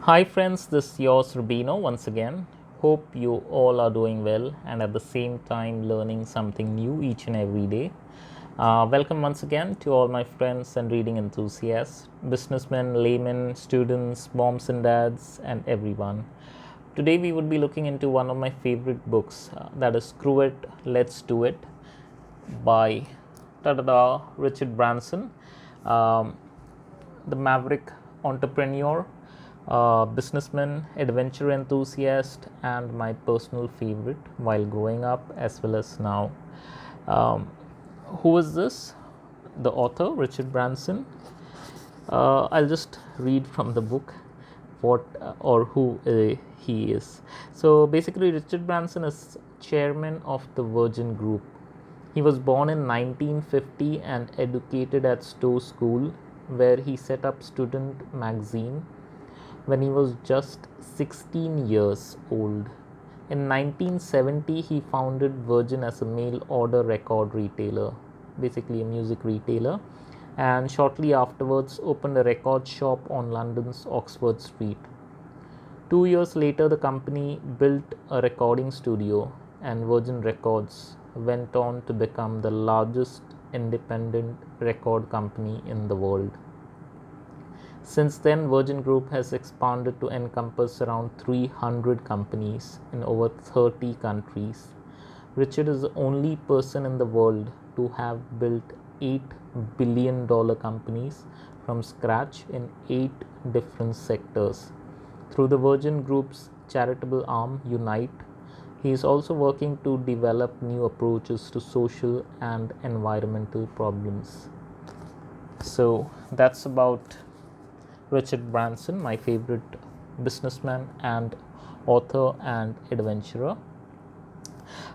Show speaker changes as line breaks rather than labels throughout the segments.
Hi friends, this is yours Ribino once again. Hope you all are doing well and at the same time learning something new each and every day. Welcome once again to all my friends and reading enthusiasts, businessmen, laymen, students, moms and dads, and everyone. Today we would be looking into one of my favorite books, that is Screw It, Let's Do It by Richard Branson. Um, the Maverick entrepreneur, businessman, adventure enthusiast, and my personal favorite while growing up as well as now. Um, who is this? The author, Richard Branson. I'll just read from the book what or who he is. So basically, Richard Branson is chairman of the Virgin Group. He was born in 1950 and educated at Stowe School, where he set up Student magazine when he was just 16 years old. In 1970, he founded Virgin as a mail order record retailer, basically a music retailer, and shortly afterwards opened a record shop on London's Oxford Street. 2 years later, the company built a recording studio, and Virgin Records went on to become the largest independent record company in the world. Since then, Virgin Group has expanded to encompass around 300 companies in over 30 countries. Richard is the only person in the world to have built $8 billion companies from scratch in 8 different sectors. Through the Virgin Group's charitable arm, Unite, he is also working to develop new approaches to social and environmental problems. So that's about Richard Branson, my favorite businessman and author and adventurer.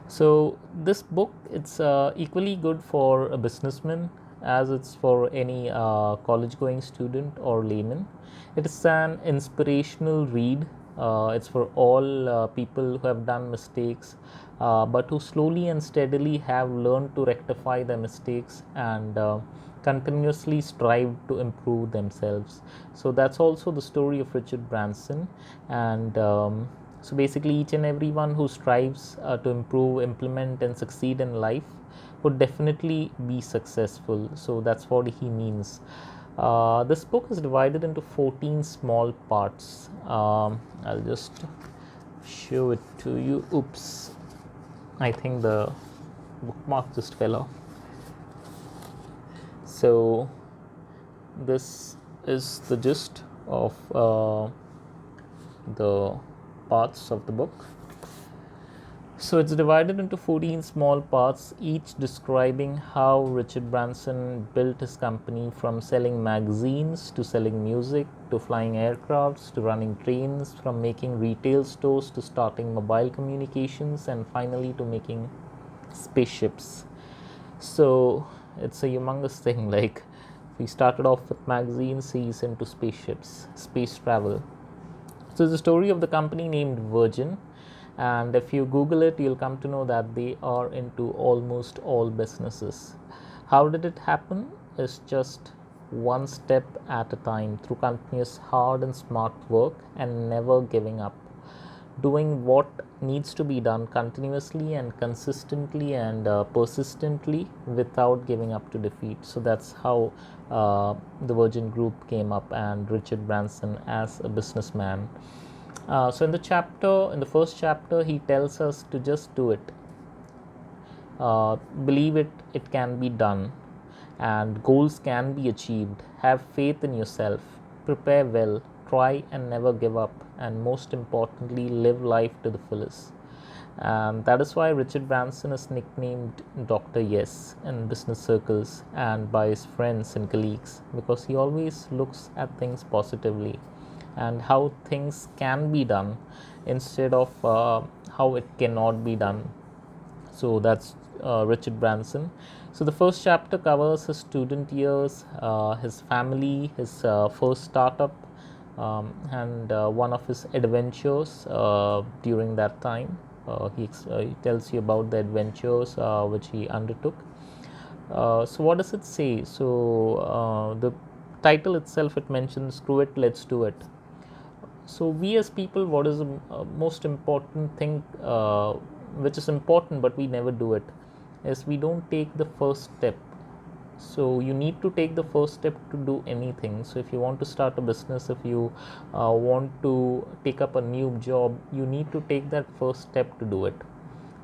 So this book, it's equally good for a businessman as it's for any college going student or layman. It is an inspirational read. It's for all people who have done mistakes, but who slowly and steadily have learned to rectify their mistakes and continuously strive to improve themselves. So that's also the story of Richard Branson. And so basically, each and everyone who strives to improve, implement, and succeed in life would definitely be successful. So that's what he means. This book is divided into 14 small parts. I'll just show it to you. Oops, I think the bookmark just fell off. So this is the gist of the parts of the book. So it's divided into 14 small parts, each describing how Richard Branson built his company from selling magazines to selling music to flying aircrafts to running trains, from making retail stores to starting mobile communications, and finally to making spaceships. So it's a humongous thing. Like, he started off with magazines, he's into spaceships, space travel. So it's the story of the company named Virgin, and if you Google it, you'll come to know that they are into almost all businesses. How did it happen? It's just one step at a time through continuous hard and smart work and never giving up, doing what needs to be done continuously and consistently and persistently without giving up to defeat. So that's how the Virgin Group came up, and Richard Branson as a businessman. So in the first chapter, he tells us to just do it, believe it can be done, and goals can be achieved. Have faith in yourself, prepare well, try and never give up, and most importantly, live life to the fullest. And that is why Richard Branson is nicknamed Dr. Yes in business circles and by his friends and colleagues, because he always looks at things positively and how things can be done instead of how it cannot be done. So that's Richard Branson. So the first chapter covers his student years, his family, his first startup, and one of his adventures during that time. He tells you about the adventures which he undertook. So what does it say? So the title itself, it mentions "Screw it, let's do it." So we as people, what is the most important thing, which is important but we never do it, is we don't take the first step. So you need to take the first step to do anything. So if you want to start a business, if you want to take up a new job, you need to take that first step to do it.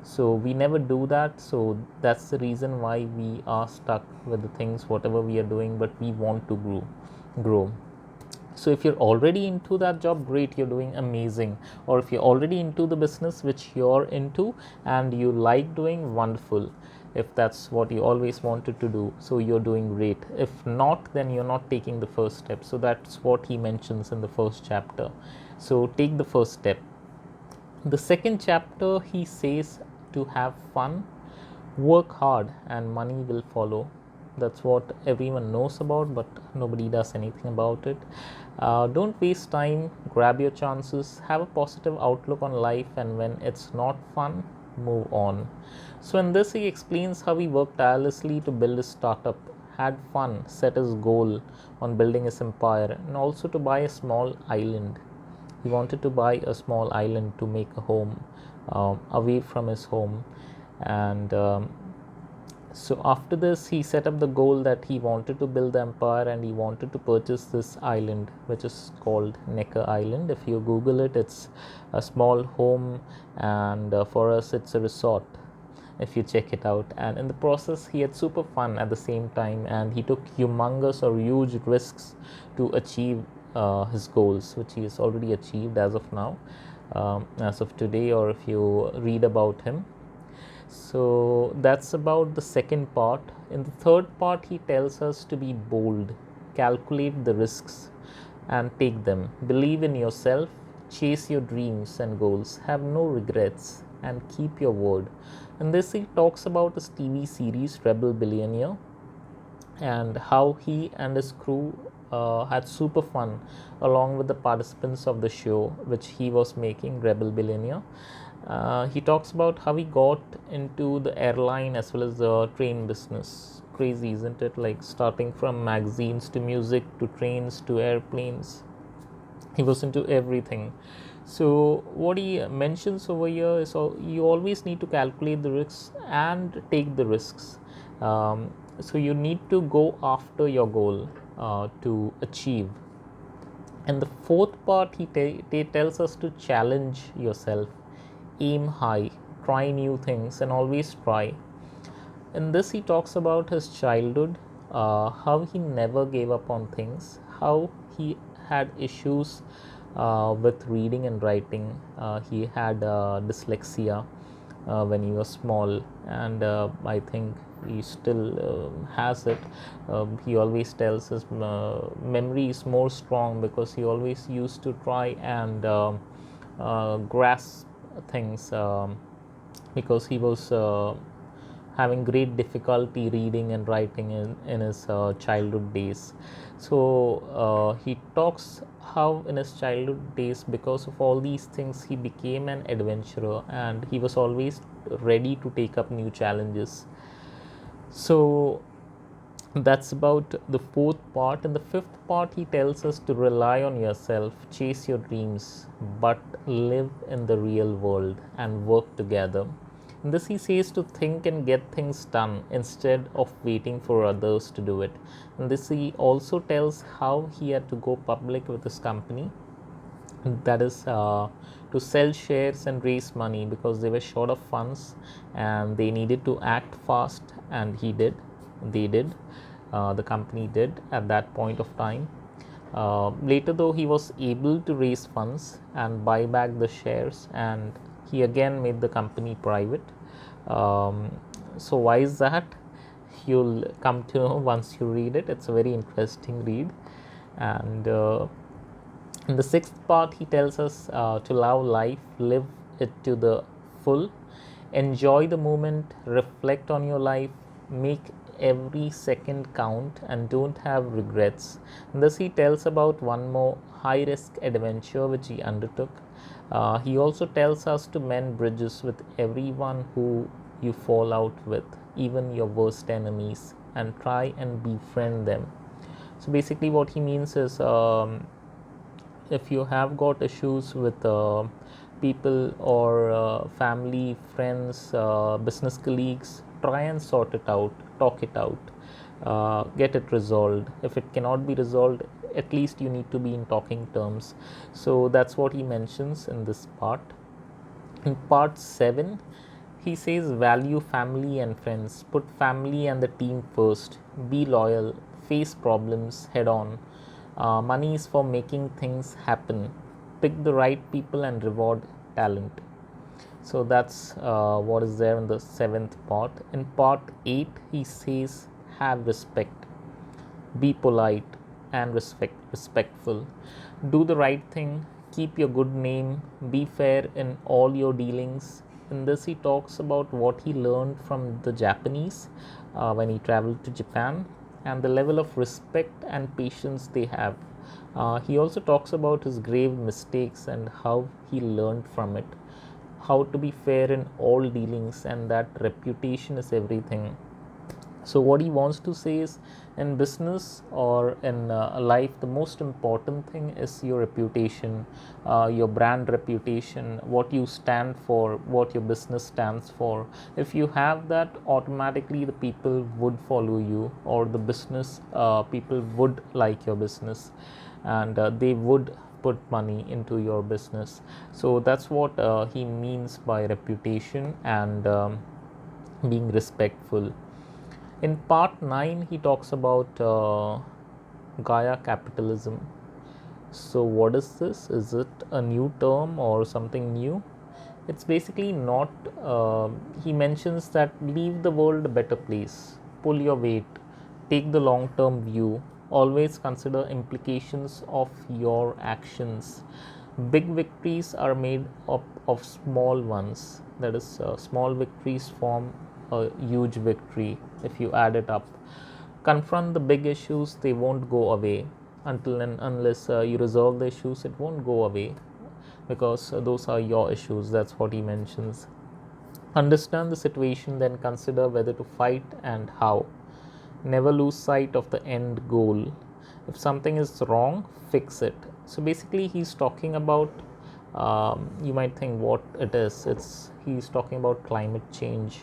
So we never do that. So that's the reason why we are stuck with the things whatever we are doing, but we want to grow. So if you're already into that job, great, you're doing amazing. Or if you're already into the business which you're into and you like doing, wonderful. If that's what you always wanted to do, so you're doing great. If not, then you're not taking the first step. So that's what he mentions in the first chapter. So take the first step. The second chapter, he says to have fun, work hard, and money will follow. That's what everyone knows about, but nobody does anything about it. Don't waste time, grab your chances, have a positive outlook on life, and when it's not fun, move on. So, in this, he explains how he worked tirelessly to build his startup, had fun, set his goal on building his empire, and also to buy a small island. He wanted to buy a small island to make a home away from his home. And so after this, he set up the goal that he wanted to build the empire, and he wanted to purchase this island, which is called Necker Island. If you Google it, it's a small home, and for us, it's a resort. If you check it out, and in the process, he had super fun at the same time, and he took humongous or huge risks to achieve his goals, which he has already achieved as of now, as of today, or if you read about him. So that's about the second part. In the third part, he tells us to be bold, calculate the risks, and take them. Believe in yourself, chase your dreams and goals, have no regrets, and keep your word. In this, he talks about his TV series Rebel Billionaire and how he and his crew had super fun along with the participants of the show which he was making, Rebel Billionaire. He talks about how he got into the airline as well as the train business. Crazy, isn't it? Like starting from magazines to music to trains to airplanes. He was into everything. So what he mentions over here is you always need to calculate the risks and take the risks. So you need to go after your goal to achieve. And the fourth part, he tells us to challenge yourself, aim high, try new things, and always try. In this, he talks about his childhood, how he never gave up on things, how he had issues with reading and writing. He had dyslexia when he was small, and I think he still has it. He always tells his memory is more strong because he always used to try and grasp things because he was having great difficulty reading and writing in his childhood days. So he talks how in his childhood days, because of all these things, he became an adventurer and he was always ready to take up new challenges. So that's about the fourth part. In the fifth part, he tells us to rely on yourself, chase your dreams, but live in the real world and work together. In this, he says to think and get things done instead of waiting for others to do it. In this, he also tells how he had to go public with his company, that is to sell shares and raise money because they were short of funds and they needed to act fast, and they did, the company did at that point of time. Later, though, he was able to raise funds and buy back the shares, and he again made the company private. So why is that? You'll come to know once you read it. It's a very interesting read. And in the sixth part, he tells us to love life, live it to the full, enjoy the moment, reflect on your life, make every second count, and don't have regrets. And thus, he tells about one more high risk adventure which he undertook. He also tells us to mend bridges with everyone who you fall out with, even your worst enemies, and try and befriend them. So basically, what he means is If you have got issues with people or family, friends, business colleagues, try and sort it out, talk it out, get it resolved. If it cannot be resolved, at least you need to be in talking terms. So that's what he mentions in this part. In part 7, he says value family and friends, put family and the team first, be loyal, face problems head on. Money is for making things happen. Pick the right people and reward talent. So that's what is there in the 7th part. In part 8, he says have respect, be polite and respectful, do the right thing, keep your good name, be fair in all your dealings. In this, he talks about what he learned from the Japanese when he traveled to Japan, and the level of respect and patience they have. He also talks about his grave mistakes and how he learned from it, how to be fair in all dealings, and that reputation is everything. So what he wants to say is, in business or in life, the most important thing is your reputation, your brand reputation, what you stand for, what your business stands for. If you have that, automatically the people would follow you, or the business people would like your business, and they would put money into your business. So that's what he means by reputation and being respectful. In part 9, he talks about Gaia capitalism. So, what is this? Is it a new term or something new? It's basically not. He mentions that leave the world a better place, pull your weight, take the long term view, always consider implications of your actions. Big victories are made up of small ones. That is, small victories form a huge victory if you add it up. Confront the big issues, they won't go away until and unless you resolve the issues. It won't go away because those are your issues. That's what he mentions. Understand the situation, then consider whether to fight and how. Never lose sight of the end goal. If something is wrong, fix it. So basically, he's talking about, you might think what it is. He's talking about climate change,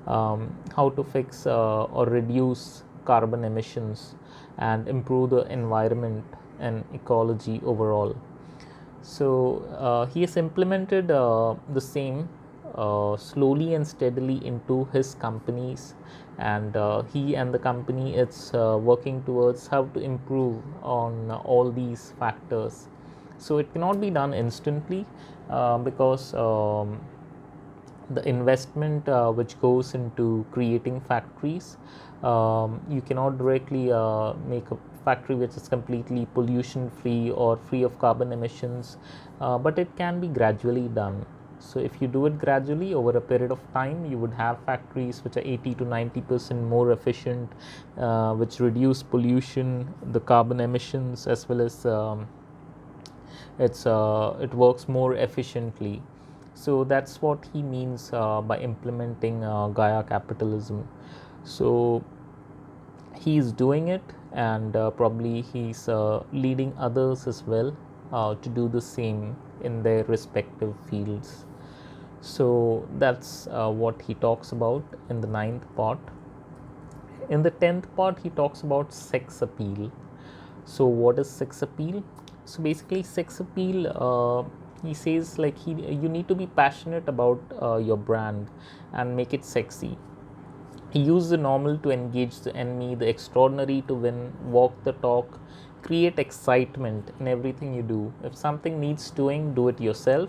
how to fix or reduce carbon emissions and improve the environment and ecology overall. So he has implemented the same slowly and steadily into his companies, and he and the company it's working towards how to improve on all these factors. So it cannot be done instantly because the investment which goes into creating factories, you cannot directly make a factory which is completely pollution free or free of carbon emissions, but it can be gradually done. So if you do it gradually over a period of time, you would have factories which are 80 to 90% more efficient, which reduce pollution, the carbon emissions, as well as it works more efficiently. So that's what he means by implementing Gaia capitalism. So he's doing it, and probably he's leading others as well to do the same in their respective fields. So that's what he talks about in the 9th part. In the 10th part, he talks about sex appeal. So what is sex appeal? So basically, sex appeal, he says, like, you need to be passionate about your brand and make it sexy. Use the normal to engage the enemy, the extraordinary to win, walk the talk, create excitement in everything you do. If something needs doing, do it yourself.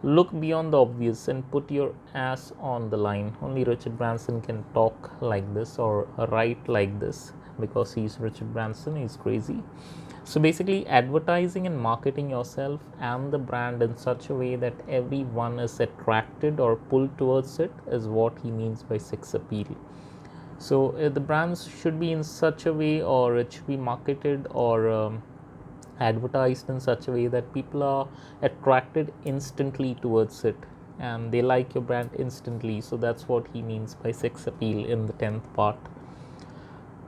Look beyond the obvious and put your ass on the line. Only Richard Branson can talk like this or write like this, because he's Richard Branson, he's crazy. So basically, advertising and marketing yourself and the brand in such a way that everyone is attracted or pulled towards it is what he means by sex appeal. So the brands should be in such a way, or it should be marketed or advertised in such a way that people are attracted instantly towards it and they like your brand instantly. So that's what he means by sex appeal in the 10th part.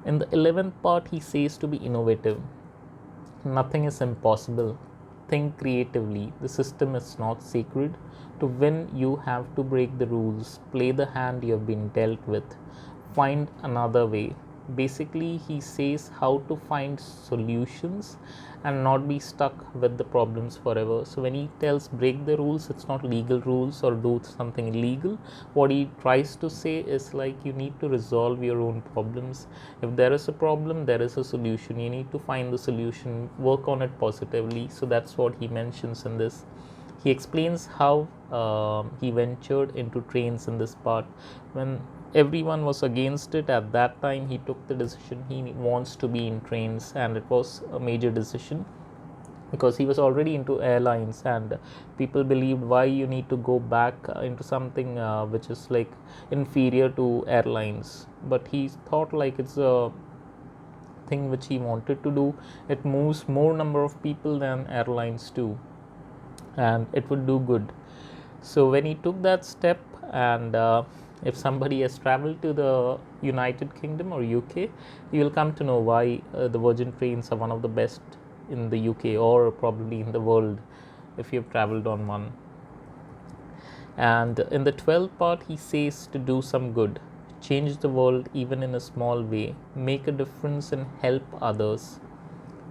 In the 11th part, he says to be innovative. Nothing is impossible. think creatively. The system is not sacred. To win, you have to break the rules, play the hand you have been dealt with, find another way. Basically, he says how to find solutions and not be stuck with the problems forever. So, when he tells break the rules, it's not legal rules or do something illegal. What he tries to say is like you need to resolve your own problems. If there is a problem, there is a solution. You need to find the solution, work on it positively. So, that's what he mentions in this. He explains how he ventured into trains in this part. When everyone was against it at that time, he took the decision he wants to be in trains, and it was a major decision because he was already into airlines, and people believed why you need to go back into something which is like inferior to airlines. But he thought like it's a thing which he wanted to do. It moves more number of people than airlines do, and it would do good. So when he took that step, and if somebody has traveled to the United Kingdom or UK, you will come to know why the Virgin trains are one of the best in the UK or probably in the world if you've traveled on one. And in the 12th part, he says to do some good, change the world even in a small way, make a difference and help others.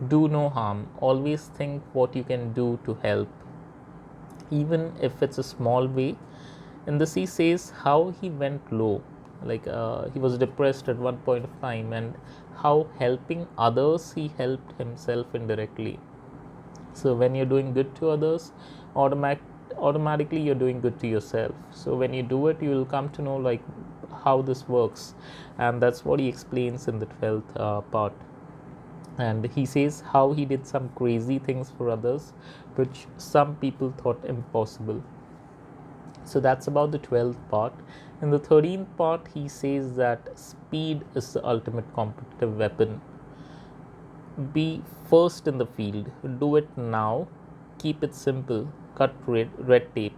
Do no harm, always think what you can do to help, even if it's a small way. In this, he says how he went low, like he was depressed at one point of time, and how helping others, he helped himself indirectly. So when you're doing good to others, automatically you're doing good to yourself. So when you do it, you will come to know like how this works, and that's what he explains in the 12th part. And he says how he did some crazy things for others which some people thought impossible. So that's about the 12th part. In the 13th part, he says that speed is the ultimate competitive weapon. Be first in the field, do it now, keep it simple, cut red tape,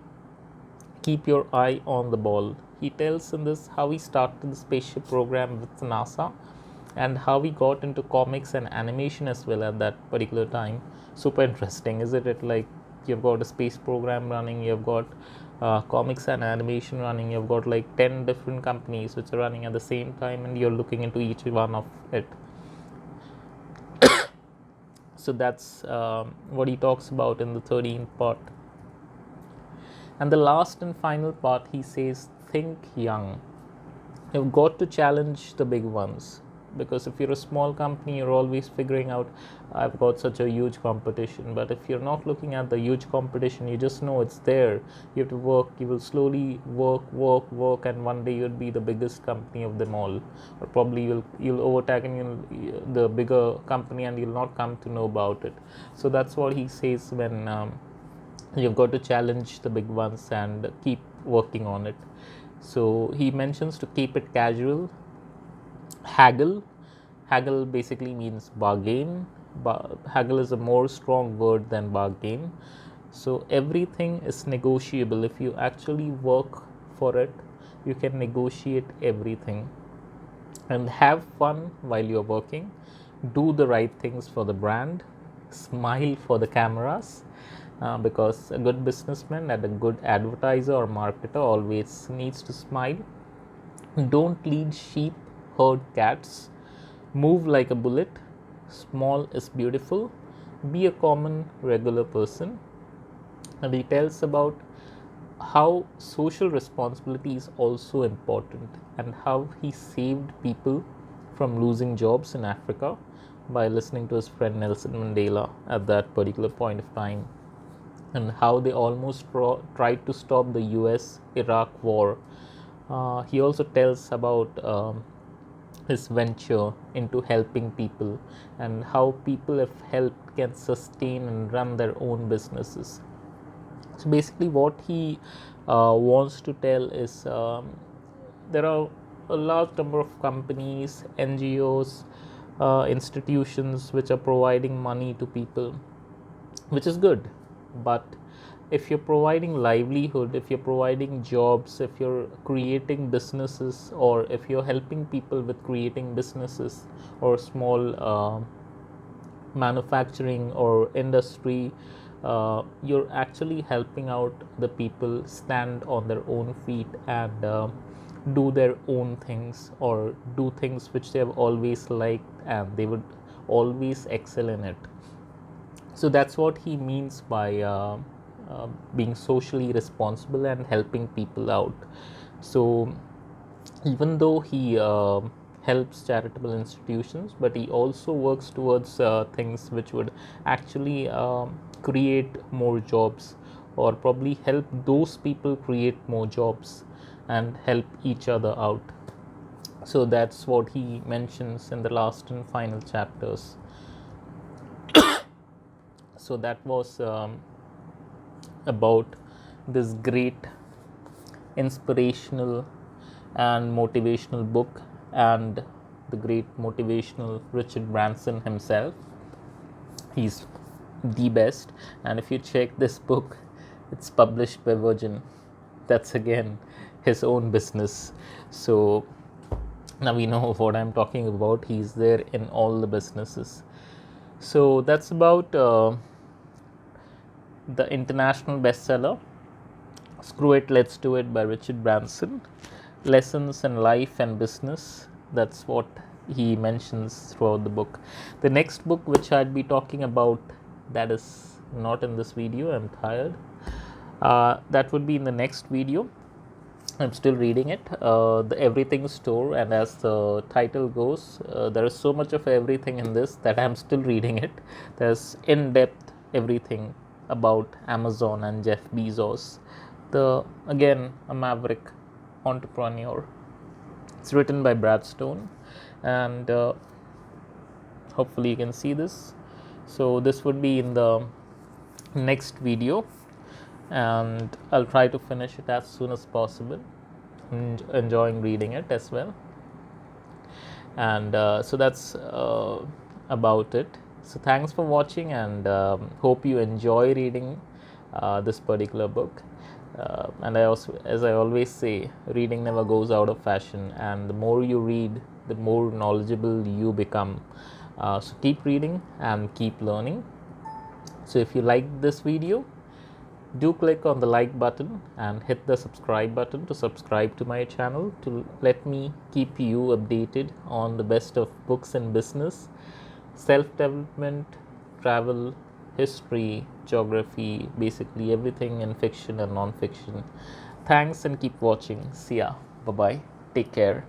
keep your eye on the ball. He tells in this how he started the spaceship program with NASA and how he got into comics and animation as well at that particular time. Super interesting, isn't it? Like you've got a space program running, you've got comics and animation running, you've got like 10 different companies which are running at the same time, and you're looking into each one of it. So that's what he talks about in the 13th part. And the last and final part, he says, think young. You've got to challenge the big ones, because if you're a small company, you're always figuring out, I've got such a huge competition. But if you're not looking at the huge competition, you just know it's there. You have to work, you will slowly work, and one day you'll be the biggest company of them all, or probably you'll overtake the bigger company and you'll not come to know about it. So that's what he says, when you've got to challenge the big ones and keep working on it. So he mentions to keep it casual. Haggle basically means bargain. Haggle is a more strong word than bargain. So everything is negotiable. If you actually work for it, you can negotiate everything. And have fun while you're working. Do the right things for the brand. Smile for the cameras. Because a good businessman and a good advertiser or marketer always needs to smile. Don't lead sheep, herd cats. Move like a bullet. Small is beautiful. Be a common, regular person. And he tells about how social responsibility is also important, and how he saved people from losing jobs in Africa by listening to his friend Nelson Mandela at that particular point of time, and how they almost tried to stop the US-Iraq war. He also tells about his venture into helping people, and how people, if helped, can sustain and run their own businesses. So basically what he wants to tell is there are a large number of companies, NGOs, institutions which are providing money to people, which is good. But if you're providing livelihood, if you're providing jobs, if you're creating businesses, or if you're helping people with creating businesses or small manufacturing or industry, you're actually helping out the people stand on their own feet and do their own things, or do things which they have always liked and they would always excel in it. So that's what he means by being socially responsible and helping people out. So even though he helps charitable institutions, but he also works towards things which would actually create more jobs, or probably help those people create more jobs and help each other out. So that's what he mentions in the last and final chapters. So that was about this great inspirational and motivational book, and the great motivational Richard Branson himself. He's the best. And if you check this book, it's published by Virgin. That's again his own business. So now we know what I'm talking about. He's there in all the businesses. So that's about the international bestseller Screw It, Let's Do It by Richard Branson. Lessons in life and business. That's what he mentions throughout the book. The next book which I'd be talking about, that is not in this video, I'm tired. That would be in the next video. I'm still reading it, The Everything Store, and as the title goes, there is so much of everything in this that I'm still reading it. There's in-depth everything about Amazon and Jeff Bezos, again a Maverick entrepreneur. It's written by Brad Stone, and hopefully you can see this. So this would be in the next video, and I'll try to finish it as soon as possible. I'm enjoying reading it as well. And so that's about it. So thanks for watching, and hope you enjoy reading this particular book. And as I always say, reading never goes out of fashion, and the more you read, the more knowledgeable you become. So keep reading and keep learning. So if you liked this video, do click on the like button and hit the subscribe button to subscribe to my channel, to let me keep you updated on the best of books in business, self-development, travel, history, geography, basically everything in fiction and non-fiction. Thanks, and keep watching. See ya. Bye-bye. Take care.